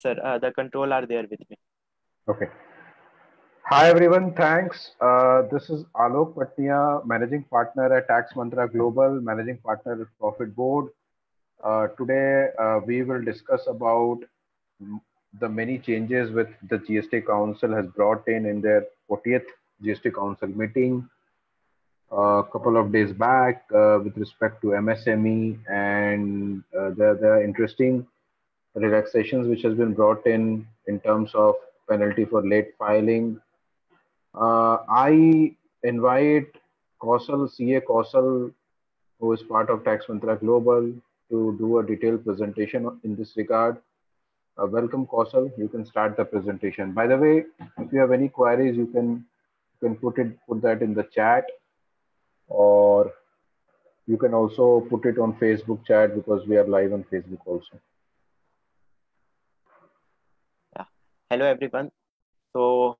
sir. The control are there with me. Okay. Hi everyone, thanks. This is Alok Patnia, Managing Partner at Tax Mantra Global, Managing Partner at Profit Board. Today we will discuss about mm, the many changes which the GST Council has brought in their 40th GST Council meeting a couple of days back with respect to MSME, and there are interesting relaxations which has been brought in terms of penalty for late filing. I invite Kausal, CA Kausal, who is part of Tax Mantra Global, to do a detailed presentation in this regard. Welcome, Kausal. You can start the presentation. By the way, if you have any queries, you can put that in the chat, or you can also put it on Facebook chat because we are live on Facebook also. Yeah. Hello everyone. So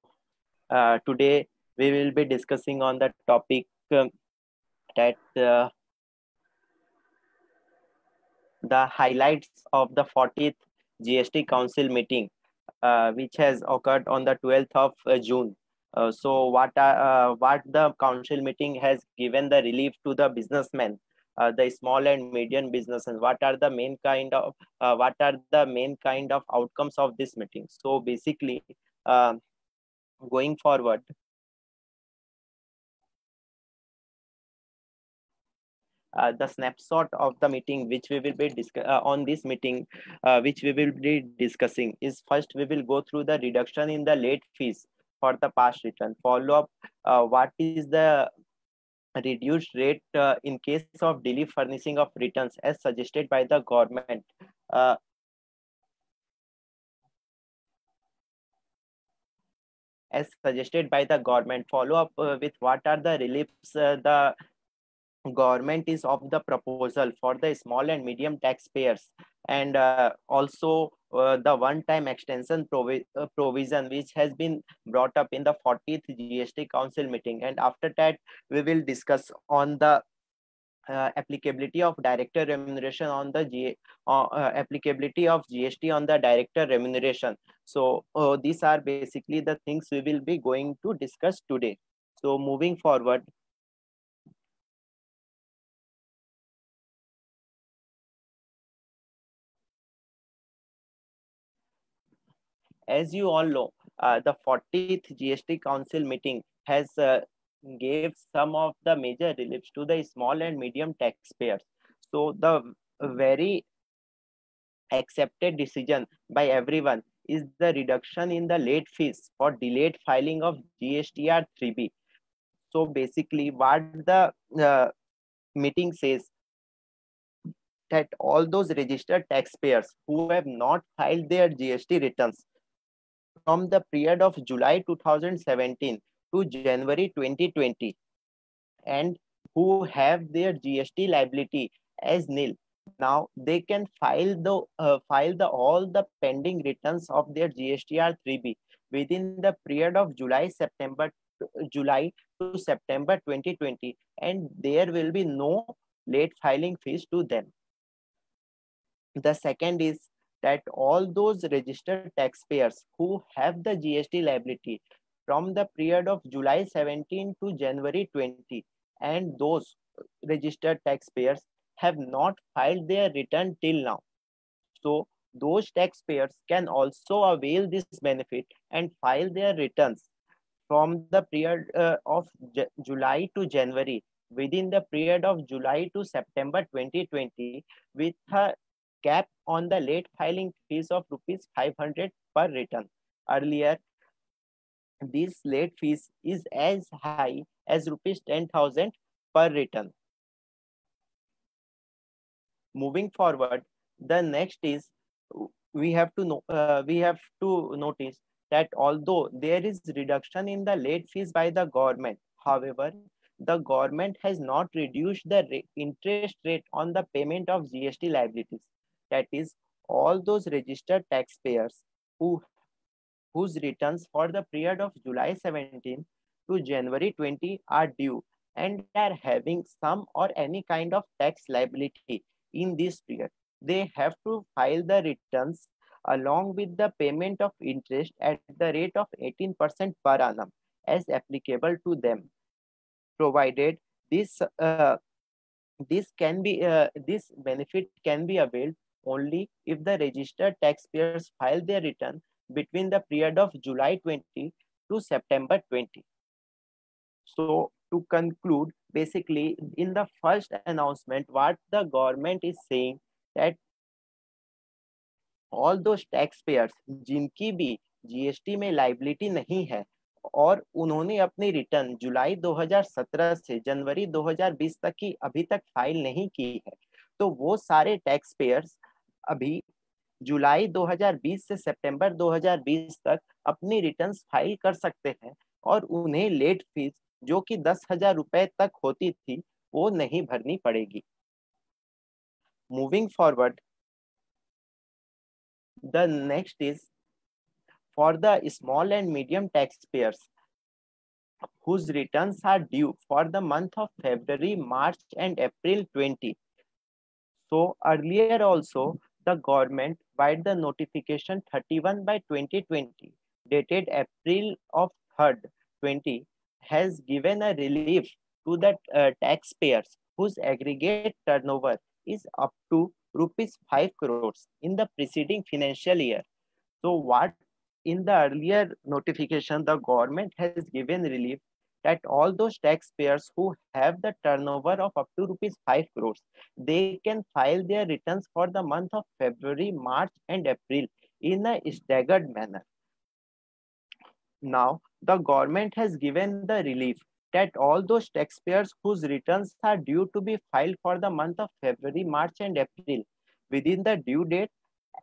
today we will be discussing on the topic that the highlights of the 40th GST Council meeting, which has occurred on the 12th of June. So what the council meeting has given the relief to the businessmen, the small and medium businesses. What are the main kind of outcomes of this meeting? So basically, uh, going forward, the snapshot of the meeting which we will be on this meeting, which we will be discussing, is first we will go through the reduction in the late fees for the past return. Follow up, what is the reduced rate in case of delay furnishing of returns as suggested by the government. Uh, as suggested by the government. Follow up with what are the reliefs the government is of the proposal for the small and medium taxpayers, and also the one-time extension provision which has been brought up in the 40th GST Council meeting. And after that, we will discuss on the applicability of director remuneration on the applicability of GST on the director remuneration. So these are basically the things we will be going to discuss today. So moving forward, as you all know, the 40th GST Council meeting has gave some of the major reliefs to the small and medium taxpayers. So the very accepted decision by everyone is the reduction in the late fees for delayed filing of GSTR 3B. So basically, what the meeting says, that all those registered taxpayers who have not filed their GST returns from the period of July 2017 to January 2020, and who have their GST liability as nil, now they can file the all the pending returns of their GSTR 3B within the period of July to September 2020, and there will be no late filing fees to them. The second is that all those registered taxpayers who have the GST liability from the period of July 17 to January 20, and those registered taxpayers have not filed their return till now. So those taxpayers can also avail this benefit and file their returns from the period of July to January within the period of July to September 2020, with a cap on the late filing fees of rupees 500 per return. Earlier, this late fees is as high as rupees 10,000 per return. Moving forward, the next is we have to notice that although there is reduction in the late fees by the government, however, the government has not reduced the interest rate on the payment of GST liabilities. That is, all those registered taxpayers who whose returns for the period of July 17 to January 20 are due and are having some or any kind of tax liability in this period, they have to file the returns along with the payment of interest at the rate of 18% per annum as applicable to them, provided this this benefit can be availed only if the registered taxpayers file their return between the period of July 20 to September 20. So to conclude, basically in the first announcement, what the government is saying that all those taxpayers जिनकी भी GST में liability नहीं है और उन्होंने अपनी return जुलाई 2017 से जनवरी 2020 तक की अभी तक फाइल नहीं की है, तो वो सारे टैक्स पेयर्स अभी जुलाई 2020 से सितंबर 2020 तक अपनी रिटर्न्स फाइल कर सकते हैं और उन्हें लेट फीस जो कि 10,000 रुपए तक होती थी वो नहीं भरनी पड़ेगी. Moving forward, the next is for the small and medium taxpayers whose returns are due for the month of February, March, and April 20. So earlier also, the government by the notification 31 by 2020, dated April of 3rd, 20, has given a relief to the taxpayers whose aggregate turnover is up to rupees 5 crores in the preceding financial year. So what in the earlier notification, the government has given relief that all those taxpayers who have the turnover of up to rupees 5 crores, they can file their returns for the month of February, March, and April in a staggered manner. Now, the government has given the relief that all those taxpayers whose returns are due to be filed for the month of February, March, and April within the due date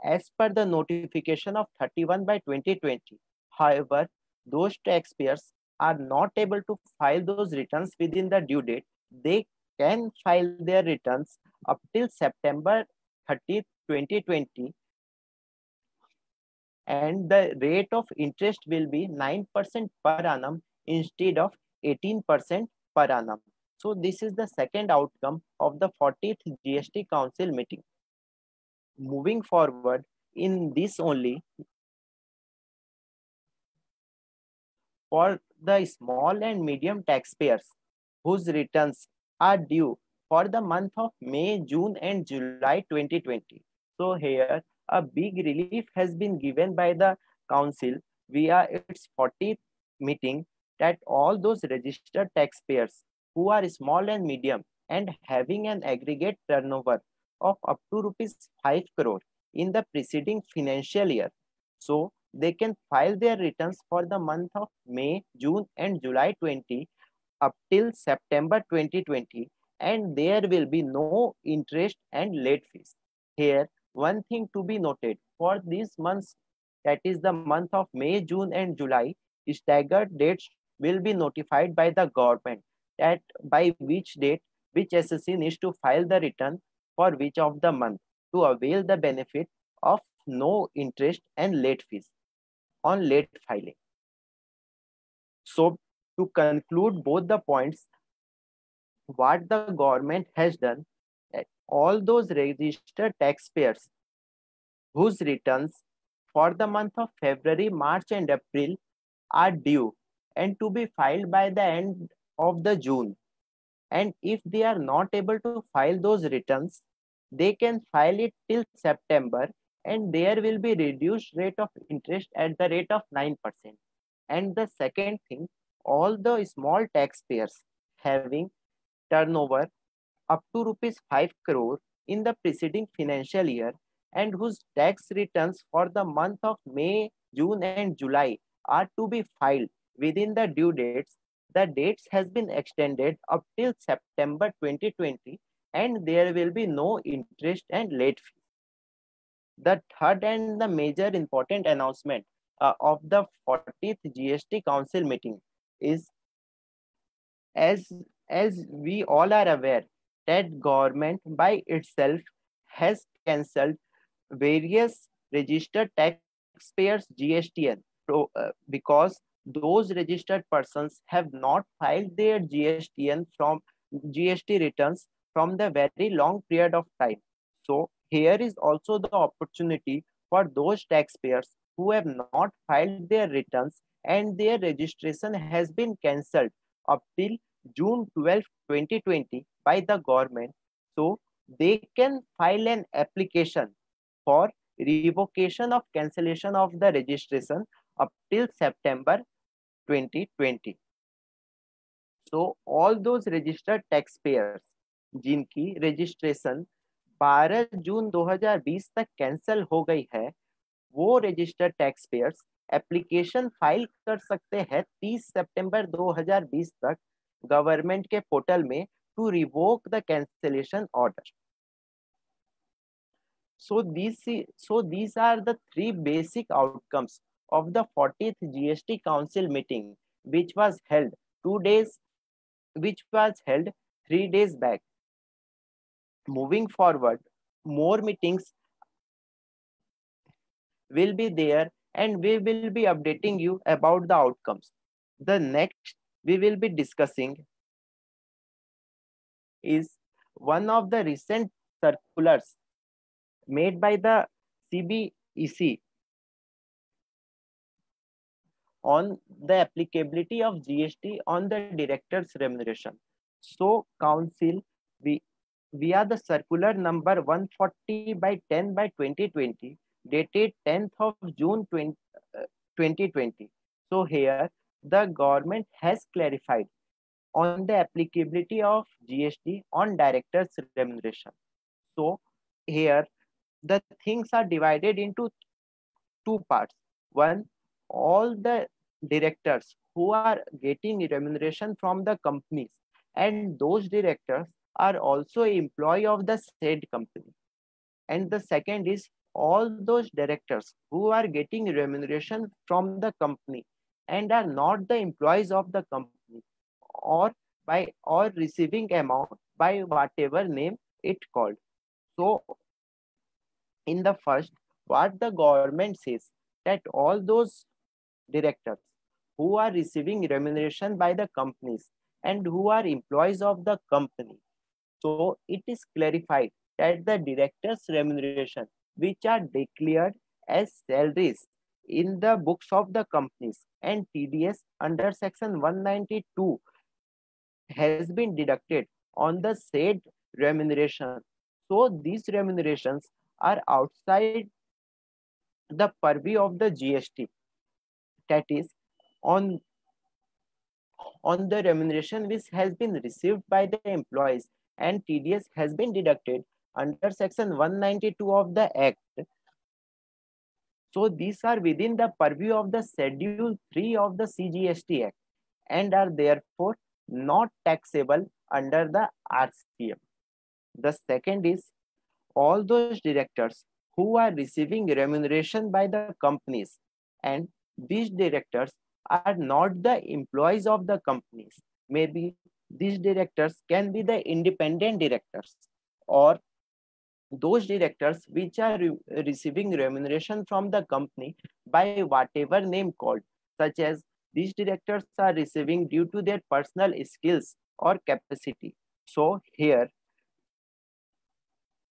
as per the notification of 31 by 2020. However, those taxpayers are not able to file those returns within the due date. They can file their returns up till September 30th, 2020, and the rate of interest will be 9% per annum instead of 18% per annum. So this is the second outcome of the 40th GST Council meeting. Moving forward, in this only, for the small and medium taxpayers whose returns are due for the month of May, June, and July 2020. So here, a big relief has been given by the council via its 40th meeting that all those registered taxpayers who are small and medium and having an aggregate turnover of up to rupees 5 crore in the preceding financial year, so they can file their returns for the month of May, June, and July 20 up till September 2020, and there will be no interest and late fees. Here, one thing to be noted, for these months, that is the month of May, June, and July, staggered dates will be notified by the government that by which date which SSC needs to file the return for which of the month to avail the benefit of no interest and late fees on late filing. So to conclude both the points, what the government has done, all those registered taxpayers whose returns for the month of February, March, and April are due and to be filed by the end of the June. And if they are not able to file those returns, they can file it till September, and there will be reduced rate of interest at the rate of 9%. And the second thing, all the small taxpayers having turnover up to rupees 5 crore in the preceding financial year and whose tax returns for the month of May, June, and July are to be filed within the due dates, the dates has been extended up till September 2020, and there will be no interest and late fees. The third and the major important announcement of the 40th GST Council meeting is, as we all are aware, that government by itself has cancelled various registered taxpayers GSTN because those registered persons have not filed their GSTN from GST returns from the very long period of time. So here is also the opportunity for those taxpayers who have not filed their returns and their registration has been cancelled up till June 12, 2020 by the government. So they can file an application for revocation of cancellation of the registration up till September 2020. So all those registered taxpayers जिनकी registration 12 जून 2020 तक cancel हो गई है, वो registered tax payers application file कर सकते हैं 30 सितंबर 2020 तक गवर्नमेंट के पोर्टल में to revoke the cancellation order. So these are the three basic outcomes of the 40th GST Council meeting, which was held 3 days back. Moving forward, more meetings will be there and we will be updating you about the outcomes. The next we will be discussing is one of the recent circulars made by the CBEC on the applicability of GST on the director's remuneration. So council, via the circular number 140 by 10 by 2020 dated 10th of June 2020. So here the government has clarified on the applicability of GST on director's remuneration. So here the things are divided into two parts. One, all the directors who are getting remuneration from the companies, and those directors are also employee of the said company. And the second is all those directors who are getting remuneration from the company and are not the employees of the company, or receiving amount by whatever name it called. So in the first, what the government says that all those directors who are receiving remuneration by the companies and who are employees of the company, so it is clarified that the directors' remuneration, which are declared as salaries in the books of the companies and TDS under section 192, has been deducted on the said remuneration. So these remunerations are outside the purview of the GST. That is, on the remuneration which has been received by the employees and TDS has been deducted under section 192 of the Act. So these are within the purview of the Schedule 3 of the CGST Act and are therefore not taxable under the RCM. The second is all those directors who are receiving remuneration by the companies, and these directors are not the employees of the companies. Maybe these directors can be the independent directors, or those directors which are receiving remuneration from the company by whatever name called, such as these directors are receiving due to their personal skills or capacity. So here,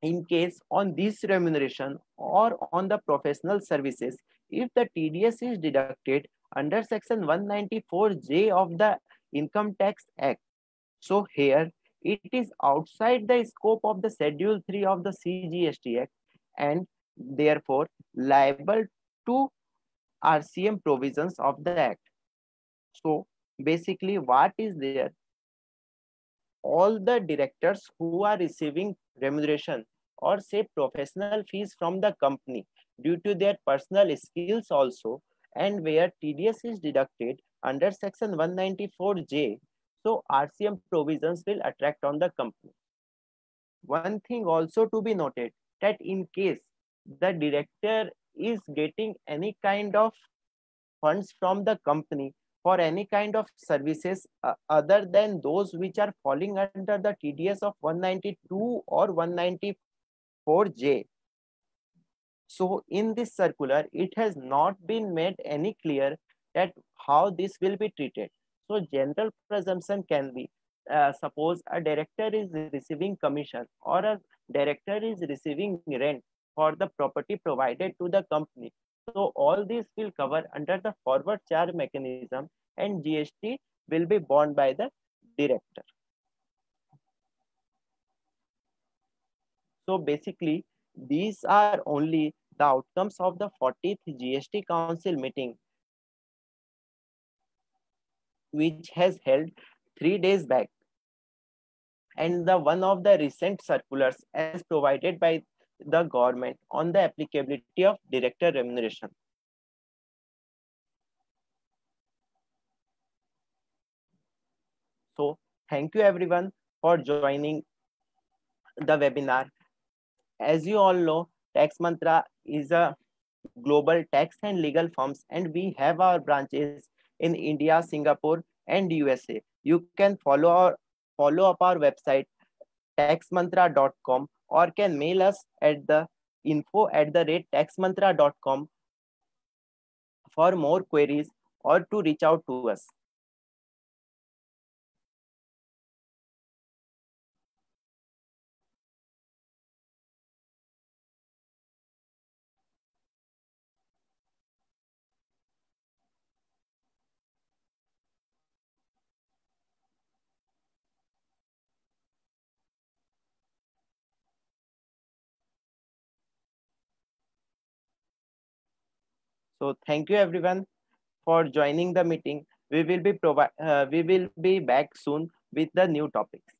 in case on this remuneration or on the professional services, if the TDS is deducted under section 194J of the Income Tax Act, so here it is outside the scope of the Schedule 3 of the CGST Act and therefore liable to RCM provisions of the Act. So basically what is there? All the directors who are receiving remuneration or say professional fees from the company due to their personal skills also, and where TDS is deducted under section 194J, so RCM provisions will attract on the company. One thing also to be noted, that in case the director is getting any kind of funds from the company for any kind of services other than those which are falling under the TDS of 192 or 194J. So in this circular, it has not been made any clear that how this will be treated. So general presumption can be, suppose a director is receiving commission or a director is receiving rent for the property provided to the company. So all this will cover under the forward charge mechanism, and GST will be borne by the director. So basically, these are only the outcomes of the 40th GST Council meeting, which has held 3 days back, and the one of the recent circulars as provided by the government on the applicability of director remuneration. So thank you everyone for joining the webinar. As you all know, Tax Mantra is a global tax and legal firms, and we have our branches in India, Singapore, and USA. You can follow up our website taxmantra.com, or can mail us at the info@taxmantra.com for more queries or to reach out to us. So thank you everyone for joining the meeting. We will be back soon with the new topics.